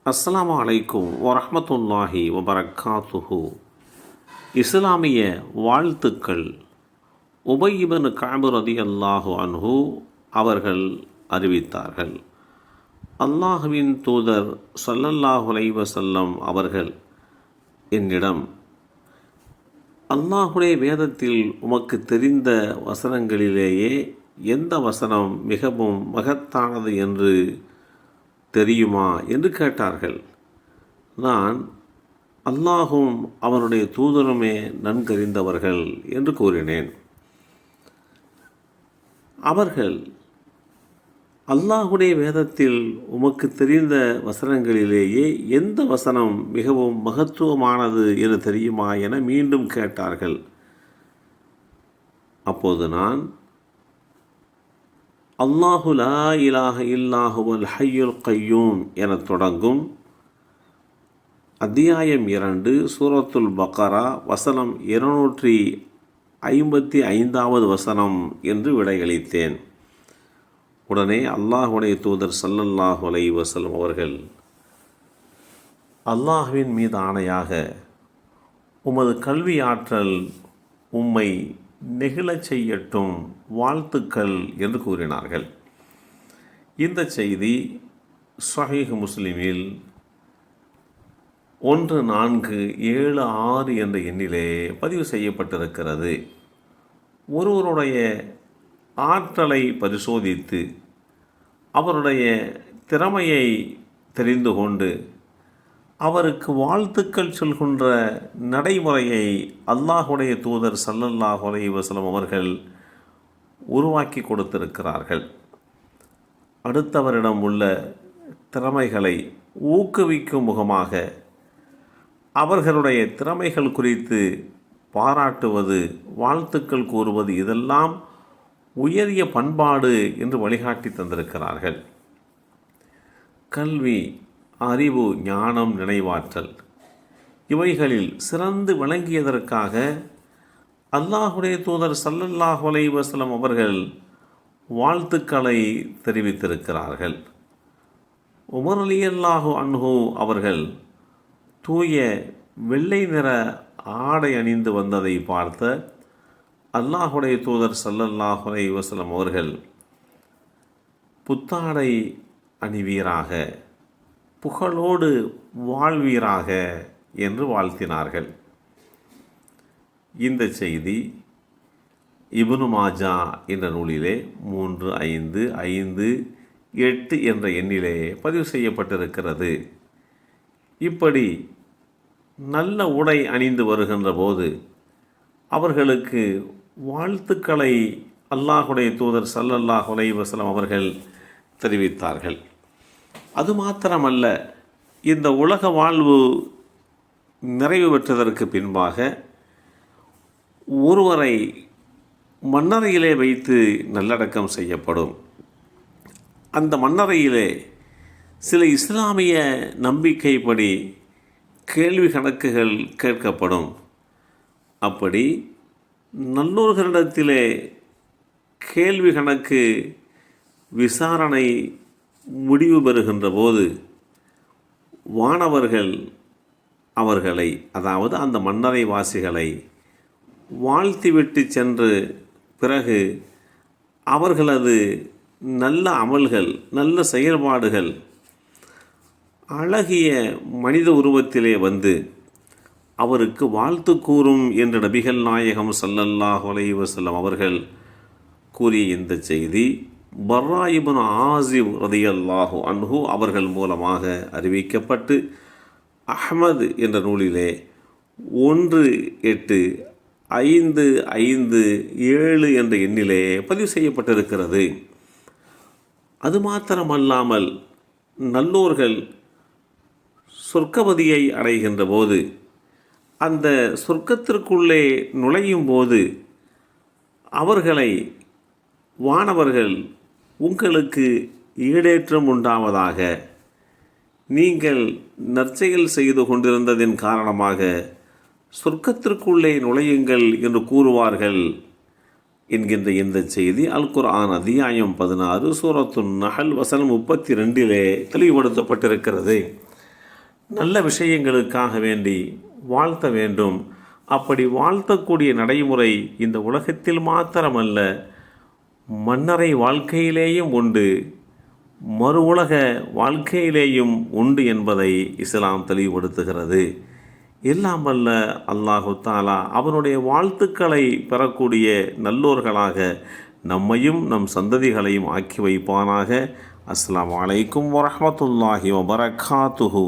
அஸ்ஸலாமு அலைக்கும் வரஹ்மத்துல்லாஹி வபரக்காத்துஹு. இஸ்லாமிய வாழ்த்துக்கள். உபய் இப்னு கஅப் ரலியல்லாஹு அன்ஹு அவர்கள் அறிவித்தார்கள், அல்லாஹ்வின் தூதர் ஸல்லல்லாஹு அலைஹி வஸல்லம் அவர்கள் என்னிடம், அல்லாஹ்வுடைய வேதத்தில் உமக்கு தெரிந்த வசனங்களிலேயே எந்த வசனம் மிகவும் மகத்தானது என்று தெரியுமா என்று கேட்டார்கள். நான், அல்லாஹும் அவனுடைய தூதருமே நன்கறிந்தவர்கள் என்று கூறினேன். அவர்கள், அல்லாஹுடைய வேதத்தில் உமக்கு தெரிந்த வசனங்களிலேயே எந்த வசனம் மிகவும் மகத்துவமானது என்று தெரியுமா என மீண்டும் கேட்டார்கள். அப்போது நான், அல்லாஹு லா இலாஹ இல்லாஹுவல் ஹய்யுல் கய்யூம் என தொடங்கும் அத்தியாயம் 2 சூரத்துல் பக்கரா வசனம் 255வது வசனம் என்று விடையளித்தேன். உடனே அல்லாஹுடைய தூதர் ஸல்லல்லாஹு அலைஹி வஸல்லம் அவர்கள், அல்லாஹ்வின் மீது ஆணையாக உமது கல்வி ஆற்றல் உம்மை நெகிழச் செய்யட்டும், வாழ்த்துக்கள் என்று கூறினார்கள். இந்த செய்தி ஸஹீஹ் முஸ்லிமில் 1476 என்ற எண்ணிலே பதிவு செய்யப்பட்டிருக்கிறது. ஒருவருடைய ஆற்றலை பரிசோதித்து அவருடைய திறமையை தெரிந்து கொண்டு அவருக்கு வாழ்த்துக்கள் சொல்கின்ற நடைமுறையை அல்லாஹுடைய தூதர் ஸல்லல்லாஹு அலைஹி வஸல்லம் அவர்கள் உருவாக்கி கொடுத்திருக்கிறார்கள். அடுத்தவரிடம் உள்ள திறமைகளை ஊக்குவிக்கும் முகமாக அவர்களுடைய திறமைகள் குறித்து பாராட்டுவது, வாழ்த்துக்கள் கூறுவது, இதெல்லாம் உயரிய பண்பாடு என்று வழிகாட்டி தந்திருக்கிறார்கள். கல்வி, அறிவு, ஞானம், நினைவாற்றல் இவைகளில் சிறந்து விளங்கியதற்காக அல்லாஹுடைய தூதர் ஸல்லல்லாஹு அலைஹி வஸல்லம் அவர்கள் வாழ்த்துக்களை தெரிவித்திருக்கிறார்கள். உமர் ரலியல்லாஹு அன்ஹு அவர்கள் தூய வெள்ளை நிற ஆடை அணிந்து வந்ததை பார்த்த அல்லாஹுடைய தூதர் ஸல்லல்லாஹு அலைஹி வஸல்லம் அவர்கள், புத்தாடை அணிவீராக, புகழோடு வாழ்வீராக என்று வாழ்த்தினார்கள். இந்த செய்தி இப்னு மாஜா என்ற நூலிலே 3558 என்ற எண்ணிலே பதிவு செய்யப்பட்டிருக்கிறது. இப்படி நல்ல உடை அணிந்து வருகின்ற போது அவர்களுக்கு வாழ்த்துக்களை அல்லாஹுடைய தூதர் ஸல்லல்லாஹு அலைஹி வஸல்லம் அவர்கள் தெரிவித்தார்கள். அது மாத்திரமல்ல, இந்த உலக வாழ்வு நிறைவு பெற்றதற்கு பின்பாக ஒருவரை மண்ணறையிலே வைத்து நல்லடக்கம் செய்யப்படும். அந்த மண்ணறையிலே சில இஸ்லாமிய நம்பிக்கைப்படி கேள்வி கணக்குகள் கேட்கப்படும். அப்படி நல்லோர்களிடத்திலே கேள்வி கணக்கு விசாரணை முடிவு பெறுகின்ற போது வானவர்கள் அவர்களை, அதாவது அந்த மன்னரை வாசிகளை வாழ்த்திவிட்டு சென்று பிறகு அவர்களது நல்ல அமல்கள், நல்ல செயல்பாடுகள் அழகிய மனித உருவத்திலே வந்து அவருக்கு வாழ்த்து கூறும் என்று நபிகள் நாயகம் ஸல்லல்லாஹு அலைஹி வஸல்லம் அவர்கள் கூறிய இந்த செய்தி பர்ரா இப்னு ஆஸிப் ரலியல்லாஹு அன்ஹு அவர்கள் மூலமாக அறிவிக்கப்பட்டு அஹ்மத் என்ற நூலிலே 18557 என்ற எண்ணிலே பதிவு செய்யப்பட்டிருக்கிறது. அது மாத்திரமல்லாமல் நல்லோர்கள் சொர்க்கபதியை அடைகின்ற போது, அந்த சொர்க்கத்திற்குள்ளே நுழையும் போது அவர்களை வானவர்கள், உங்களுக்கு ஈடேற்றம் உண்டாவதாக, நீங்கள் நற்செயல் செய்து கொண்டிருந்ததின் காரணமாக சொர்க்கத்திற்குள்ளே நுழையுங்கள் என்று கூறுவார்கள் என்கின்ற இந்த செய்தி அல் குர்ஆன் அத்தியாயம் 16 சூரத்துன் நஹல் வசனம் 32 தெளிவுபடுத்தப்பட்டிருக்கிறது. நல்ல விஷயங்களுக்காக வேண்டி வாழ்த்த வேண்டும். அப்படி வாழ்த்தக்கூடிய நடைமுறை இந்த உலகத்தில் மாத்திரமல்ல, மன்னரை வாழ்க்கையிலேயும் உண்டு, மறு உலக வாழ்க்கையிலேயும் உண்டு என்பதை இஸ்லாம் தெளிவுபடுத்துகிறது. எல்லாம் வல்ல அல்லாஹு தாலா அவனுடைய வாழ்த்துக்களை பெறக்கூடிய நல்லோர்களாக நம்மையும் நம் சந்ததிகளையும் ஆக்கி வைப்பானாக. அஸ்ஸலாமு அலைக்கும் வரஹ்மத்துல்லாஹி வபரகாத்துஹு.